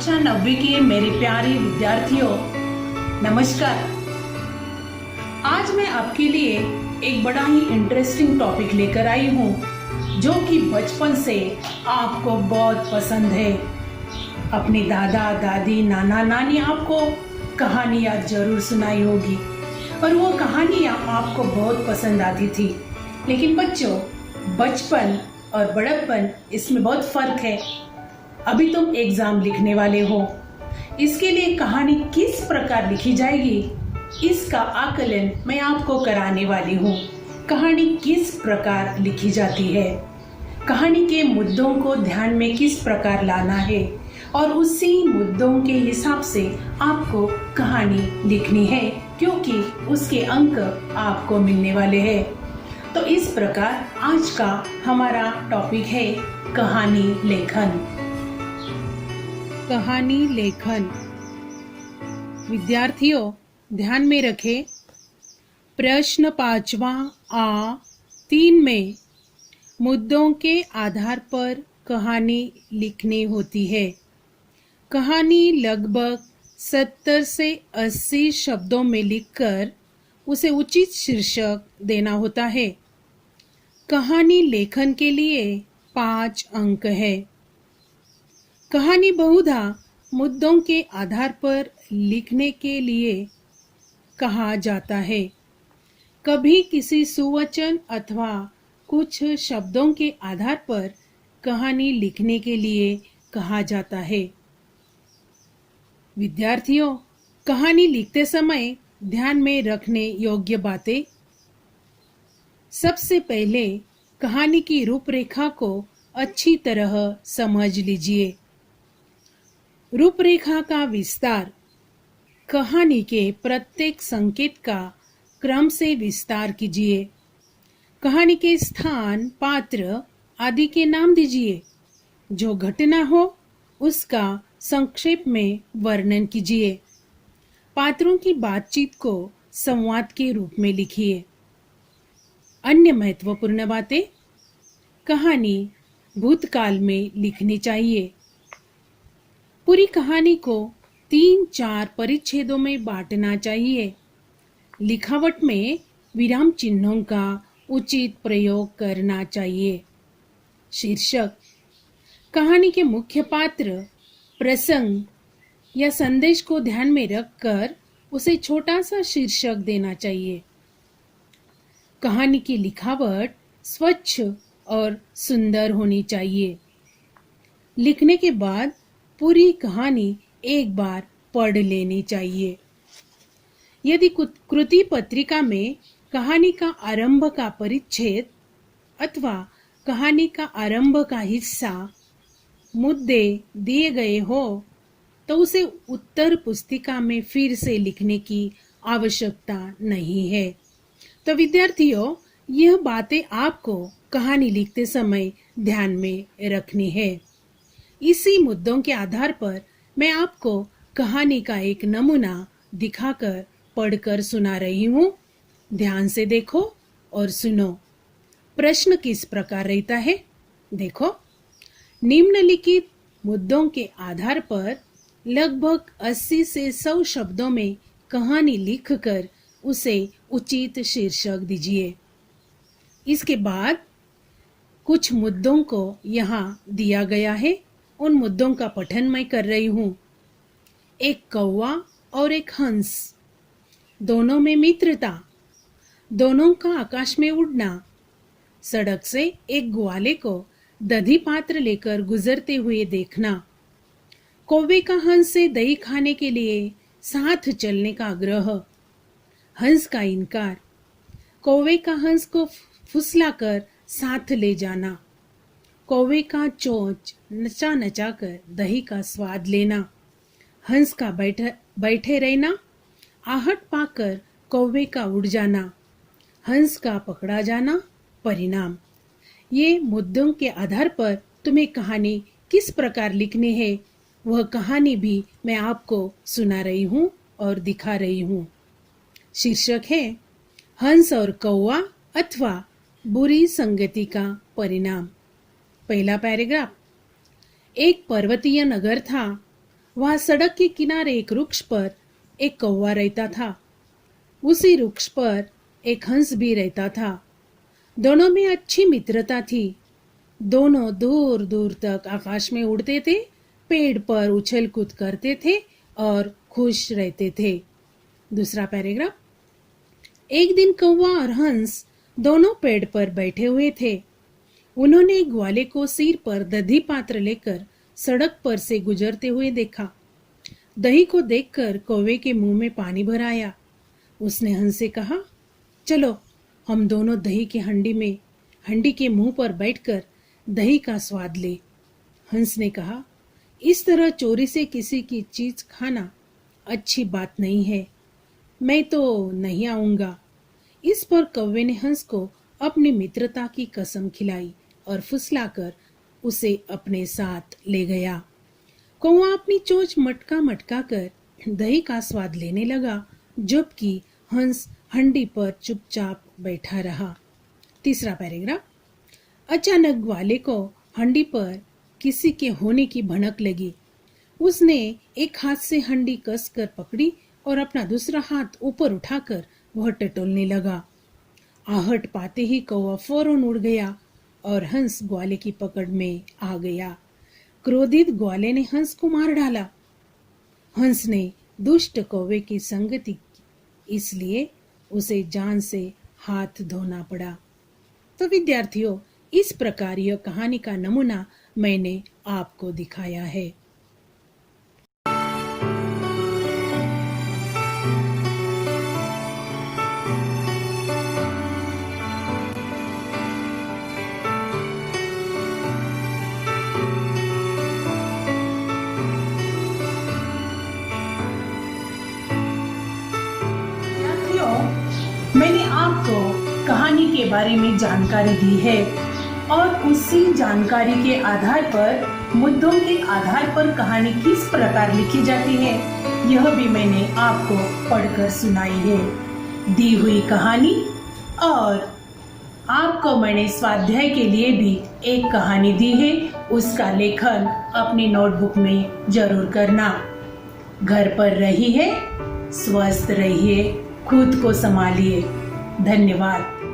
कक्षा 9वीं के मेरे प्यारे विद्यार्थियों, नमस्कार। आज मैं आपके लिए एक बड़ा ही इंटरेस्टिंग टॉपिक लेकर आई हूँ जो कि बचपन से आपको बहुत पसंद है। अपने दादा दादी नाना नानी आपको कहानियाँ जरूर सुनाई होगी और वो कहानियाँ आपको बहुत पसंद आती थी। लेकिन बच्चों, बचपन और बड़प्पन इसमें बहुत फर्क है। अभी तुम एग्जाम लिखने वाले हो, इसके लिए कहानी किस प्रकार लिखी जाएगी इसका आकलन मैं आपको कराने वाली हूँ। कहानी किस प्रकार लिखी जाती है, कहानी के मुद्दों को ध्यान में किस प्रकार लाना है और उसी मुद्दों के हिसाब से आपको कहानी लिखनी है, क्योंकि उसके अंक आपको मिलने वाले हैं। तो इस प्रकार आज का हमारा टॉपिक है कहानी लेखन। कहानी लेखन। विद्यार्थियों ध्यान में रखें, प्रश्न 5वां आ 3 में मुद्दों के आधार पर कहानी लिखनी होती है। कहानी लगभग 70 से 80 शब्दों में लिखकर उसे उचित शीर्षक देना होता है। कहानी लेखन के लिए 5 अंक है। कहानी बहुधा मुद्दों के आधार पर लिखने के लिए कहा जाता है। कभी किसी सुवचन अथवा कुछ शब्दों के आधार पर कहानी लिखने के लिए कहा जाता है। विद्यार्थियों, कहानी लिखते समय ध्यान में रखने योग्य बातें। सबसे पहले कहानी की रूपरेखा को अच्छी तरह समझ लीजिए। रूपरेखा का विस्तार, कहानी के प्रत्येक संकेत का क्रम से विस्तार कीजिए। कहानी के स्थान, पात्र आदि के नाम दीजिए। जो घटना हो उसका संक्षेप में वर्णन कीजिए। पात्रों की बातचीत को संवाद के रूप में लिखिए। अन्य महत्वपूर्ण बातें, कहानी भूतकाल में लिखनी चाहिए। पूरी कहानी को 3-4 परिच्छेदों में बांटना चाहिए। लिखावट में विराम चिन्हों का उचित प्रयोग करना चाहिए। शीर्षक, कहानी के मुख्य पात्र, प्रसंग या संदेश को ध्यान में रखकर उसे छोटा सा शीर्षक देना चाहिए। कहानी की लिखावट स्वच्छ और सुंदर होनी चाहिए। लिखने के बाद पूरी कहानी एक बार पढ़ लेनी चाहिए। यदि कृति पत्रिका में कहानी का आरंभ का परिच्छेद अथवा कहानी का आरंभ का हिस्सा मुद्दे दिए गए हो तो उसे उत्तर पुस्तिका में फिर से लिखने की आवश्यकता नहीं है। तो विद्यार्थियों, यह बातें आपको कहानी लिखते समय ध्यान में रखनी है। इसी मुद्दों के आधार पर मैं आपको कहानी का एक नमूना दिखाकर पढ़कर सुना रही हूँ। ध्यान से देखो और सुनो। प्रश्न किस प्रकार रहता है, देखो। निम्नलिखित मुद्दों के आधार पर लगभग 80 से 100 शब्दों में कहानी लिखकर उसे उचित शीर्षक दीजिए। इसके बाद कुछ मुद्दों को यहाँ दिया गया है, उन मुद्दों का पठन मैं कर रही हूँ। एक कौवा और एक हंस, दोनों में मित्रता, दोनों का आकाश में उड़ना, सड़क से एक ग्वाले को दही पात्र लेकर गुजरते हुए देखना, कौवे का हंस से दही खाने के लिए साथ चलने का आग्रह, हंस का इनकार, कौवे का हंस को फुसलाकर साथ ले जाना, कौवे का चोंच नचा नचा कर दही का स्वाद लेना, हंस का बैठे रहना, आहट पाकर कौवे का उड़ जाना, हंस का पकड़ा जाना, परिणाम। ये मुद्दों के आधार पर तुम्हें कहानी किस प्रकार लिखनी है वह कहानी भी मैं आपको सुना रही हूँ और दिखा रही हूँ। शीर्षक है हंस और कौवा अथवा बुरी संगति का परिणाम। पहला पैराग्राफ। एक पर्वतीय नगर था। वहां सड़क के किनारे एक वृक्ष पर एक कौवा रहता था। उसी वृक्ष पर एक हंस भी रहता था। दोनों में अच्छी मित्रता थी। दोनों दूर दूर तक आकाश में उड़ते थे, पेड़ पर उछल कूद करते थे और खुश रहते थे। दूसरा पैराग्राफ। एक दिन कौवा और हंस दोनों पेड़ पर बैठे हुए थे। उन्होंने ग्वाले को सिर पर दही पात्र लेकर सड़क पर से गुजरते हुए देखा। दही को देखकर कौवे के मुंह में पानी भर आया। उसने हंस से कहा, चलो हम दोनों दही की हंडी के मुंह पर बैठकर दही का स्वाद ले। हंस ने कहा, इस तरह चोरी से किसी की चीज खाना अच्छी बात नहीं है, मैं तो नहीं आऊंगा। इस पर कौवे ने हंस को अपनी मित्रता की कसम खिलाई और फुसलाकर उसे अपने साथ ले गया। कौवा अपनी चोंच मटका कर दही का स्वाद लेने लगा, जबकि हंस हंडी पर चुपचाप बैठा रहा। तीसरा पैराग्राफ। अचानक ग्वाले को हंडी पर किसी के होने की भनक लगी। उसने एक हाथ से हंडी कसकर पकड़ी और अपना दूसरा हाथ ऊपर उठाकर वह टटोलने लगा। आहट पाते ही कौवा फौरन उड़ गया और हंस ग्वाले की पकड़ में आ गया। क्रोधित ग्वाले ने हंस को मार डाला। हंस ने दुष्ट कौवे की संगति की, इसलिए उसे जान से हाथ धोना पड़ा। तो विद्यार्थियों, इस प्रकार यह कहानी का नमूना मैंने आपको दिखाया है। मैंने आपको कहानी के बारे में जानकारी दी है और उसी जानकारी के आधार पर, मुद्दों के आधार पर कहानी किस प्रकार लिखी जाती है, यह भी मैंने आपको पढ़कर सुनाई है। दी हुई कहानी और आपको मैंने स्वाध्याय के लिए भी एक कहानी दी है, उसका लेखन अपनी नोटबुक में जरूर करना। घर पर रहिए, स्वस्थ रहिए, खुद को संभालिए। धन्यवाद।